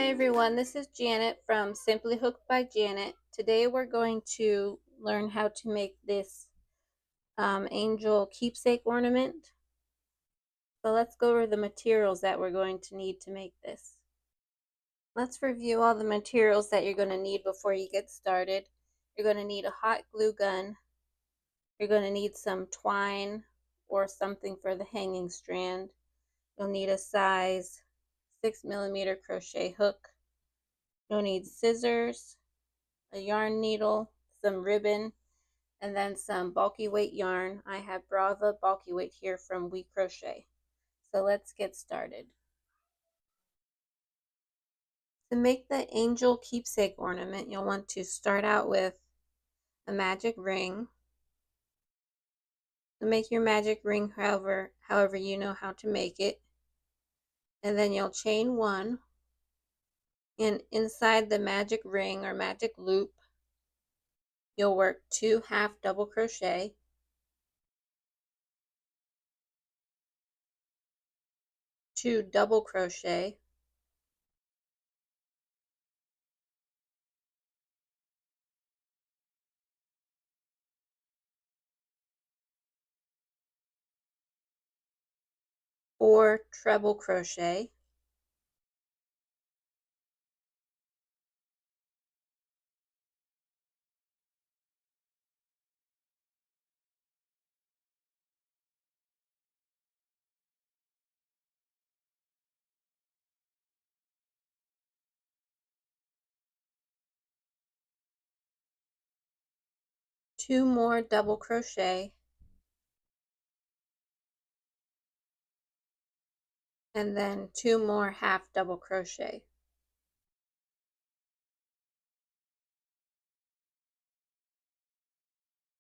Hi everyone, this is Janet from Simply Hooked by Janet. Today we're going to learn how to make this angel keepsake ornament. So let's go over the materials that we're going to need to make this. Let's review all the materials that you're going to need before you get started. You're going to need a hot glue gun. You're going to need some twine or something for the hanging strand. You'll need a size 6mm crochet hook. You'll need scissors, a yarn needle, some ribbon, and then some bulky weight yarn. I have Brava bulky weight here from We Crochet. So let's get started. To make the angel keepsake ornament, you'll want to start out with a magic ring. To make your magic ring however you know how to make it. And then you'll chain one, and inside the magic ring or magic loop, you'll work 2 half double crochet, 2 double crochet, 4 treble crochet, two more double crochet, and then 2 more half double crochet.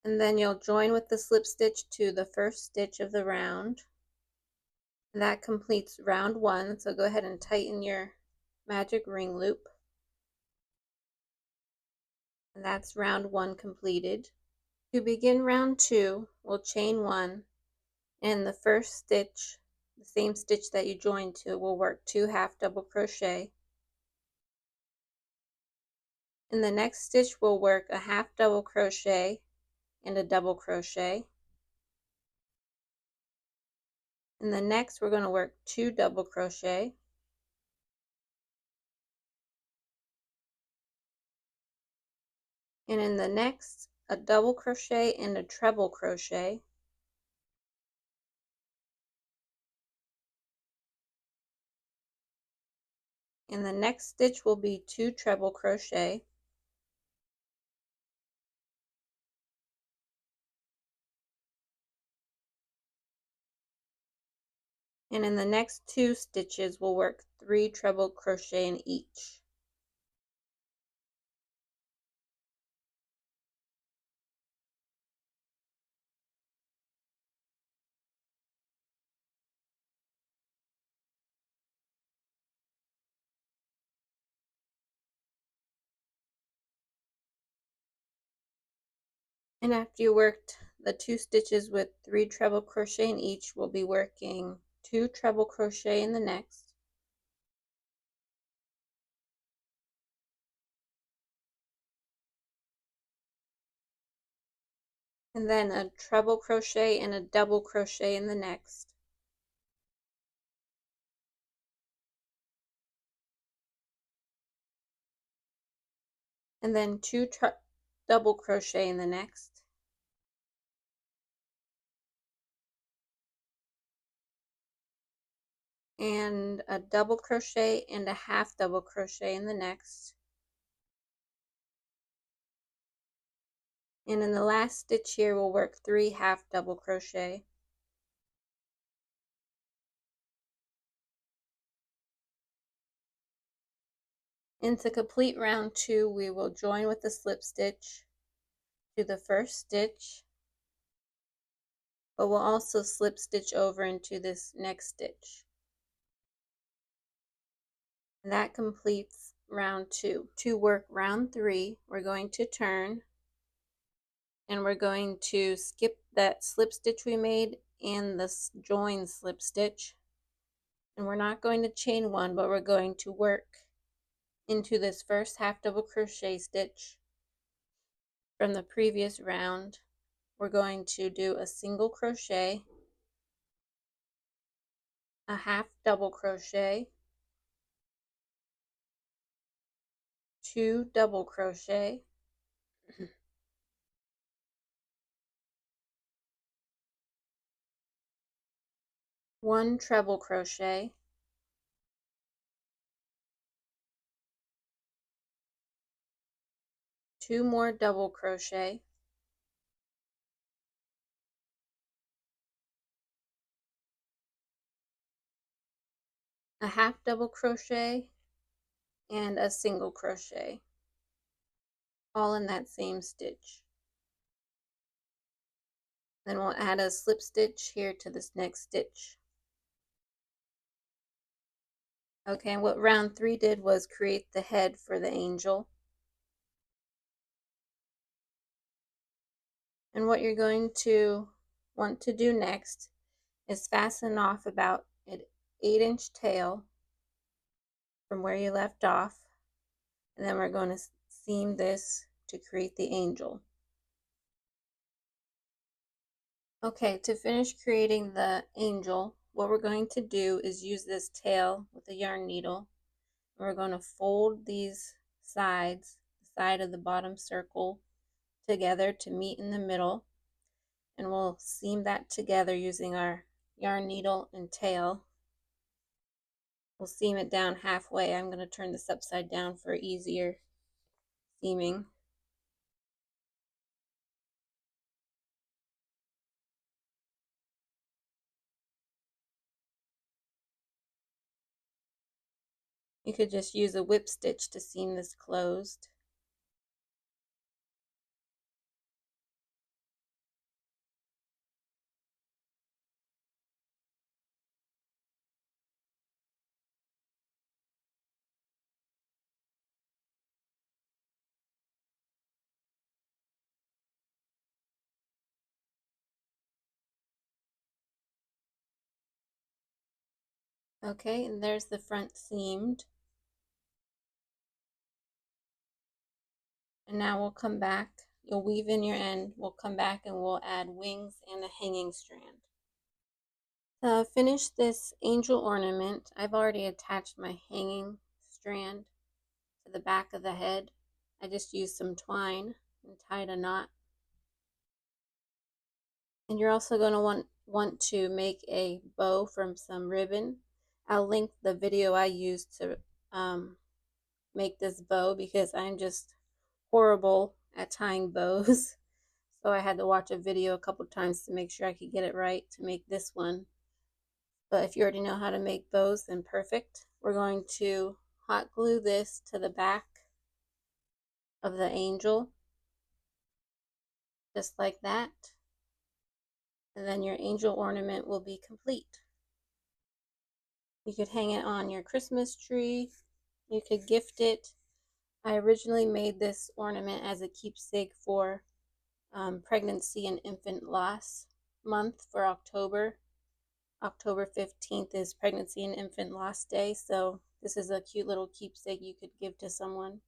And then you'll join with the slip stitch to the first stitch of the round. And that completes round 1, so go ahead and tighten your magic ring loop. And that's round 1 completed. To begin round 2, we'll chain 1, and the first stitch, the same stitch that you joined to, will work 2 half double crochet. In the next stitch, we'll work a half double crochet and a double crochet. In the next, we're going to work 2 double crochet, and in the next, a double crochet and a treble crochet. In the next stitch will be 2 treble crochet, and in the next 2 stitches we'll work 3 treble crochet in each. And after you worked the 2 stitches with 3 treble crochet in each, we'll be working 2 treble crochet in the next, and then a treble crochet and a double crochet in the next, and then 2 double crochet in the next, and a double crochet and a half double crochet in the next. And in the last stitch here, we'll work 3 half double crochet. And to complete round 2, we will join with the slip stitch to the first stitch, but we'll also slip stitch over into this next stitch. And that completes round 2. To work round 3, we're going to turn, and we're going to skip that slip stitch we made and the join slip stitch. And we're not going to chain 1, but we're going to work into this first half double crochet stitch from the previous round, we're going to do a single crochet, a half double crochet, 2 double crochet, 1 treble crochet, 2 more double crochet, a half double crochet, and a single crochet, all in that same stitch. Then we'll add a slip stitch here to this next stitch. Okay, and what round 3 did was create the head for the angel. And what you're going to want to do next is fasten off about an 8-inch tail from where you left off, and then we're going to seam this to create the angel. Okay, to finish creating the angel, what we're going to do is use this tail with a yarn needle. We're going to fold these sides, the side of the bottom circle, together to meet in the middle, and we'll seam that together using our yarn needle and tail. We'll seam it down halfway. I'm going to turn this upside down for easier seaming. You could just use a whip stitch to seam this closed. Okay, and there's the front seamed. And now we'll come back, you'll weave in your end, we'll come back and we'll add wings and a hanging strand. To finish this angel ornament, I've already attached my hanging strand to the back of the head. I just used some twine and tied a knot. And you're also going to want to make a bow from some ribbon. I'll link the video I used to make this bow because I'm just horrible at tying bows. So I had to watch a video a couple times to make sure I could get it right to make this one. But if you already know how to make bows, then perfect. We're going to hot glue this to the back of the angel, just like that. And then your angel ornament will be complete. You could hang it on your Christmas tree. You could gift it. I originally made this ornament as a keepsake for Pregnancy and Infant Loss Month for October. October 15th is Pregnancy and Infant Loss Day, so this is a cute little keepsake you could give to someone.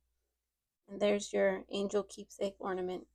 And there's your angel keepsake ornament.